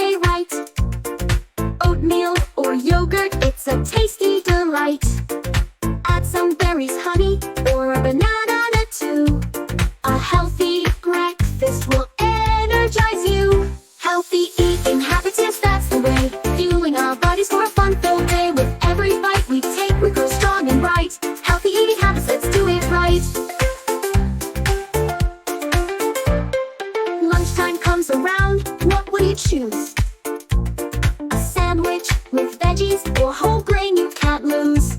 day right. Oatmeal or yogurt, it's a tasty delight. Add some berries, honey, or a banana too. A healthy breakfast will energize you. Healthy eating habits, yes, that's the way. Fueling our bodies for a fun-filled day. With every bite we take, we grow strong and bright. Healthy eating habits, let's do it right. Lunchtime comes around, what will you choose? A sandwich with veggies or whole grain you can't lose.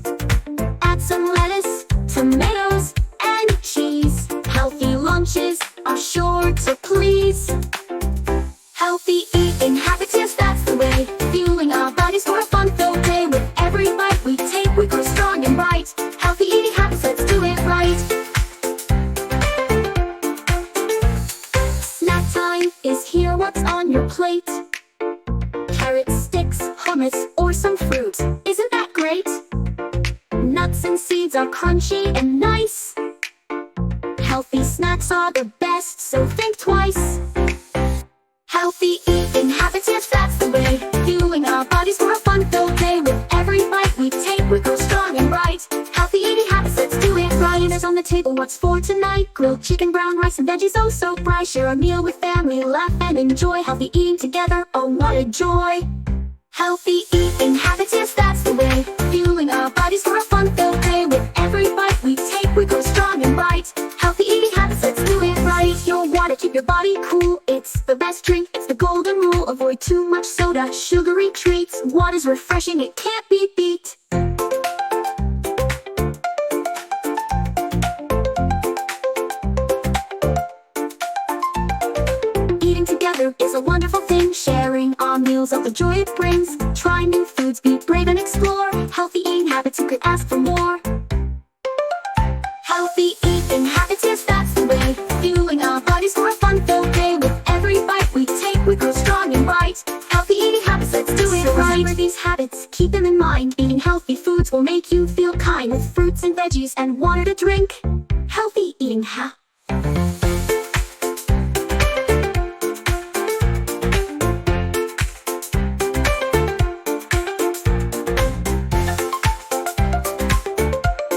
Add some lettuce, tomatoes, and cheese. Healthy lunches are sure to please. Healthy eating habits, yes, that's the way. Fueling our bodies for a fun-filled day. With every bite we take, we grow strong and bright. Healthy eating habits, let's do it right. Snack time is here, what's on your plate? Carrot sticks, hummus, or some fruit, isn't that great? Nuts and seeds are crunchy and nice. Healthy snacks are the best, so think twice. Healthy eating habits, yes, that's the way. Fueling our bodies for a fun-filled day. With every bite we take, we grow strong and bright. Healthy eating habits, let's do it right. Dinner's on the table, what's for tonight? Grilled chicken, brown rice, and veggies, oh so bright. Share a meal with family, laugh and enjoy. Healthy eating together, oh what a joy. Healthy eating habits, yes, that's the way. Fueling our bodies for a fun-filled day. With every bite we take, we grow strong and bright. Healthy eating habits, let's do it right. Your water, keep your body cool. It's the best drink, it's the golden rule. Avoid too much soda, sugary treats. Water's refreshing, it can't be beat. Eating together is a wonderful thing. Sharing our meals of the joy it brings. Try new foods, be brave and explore. Healthy eating habits, you could ask for more. Healthy eating habits, yes, that's the way. Fueling our bodies for a fun-filled day. With every bite we take, we grow strong and bright. Healthy eating habits, let's do it right. Remember these habits, keep them in mind. Eating healthy foods will make you feel kind. With fruits and veggies and water to drink. Healthy eating habits.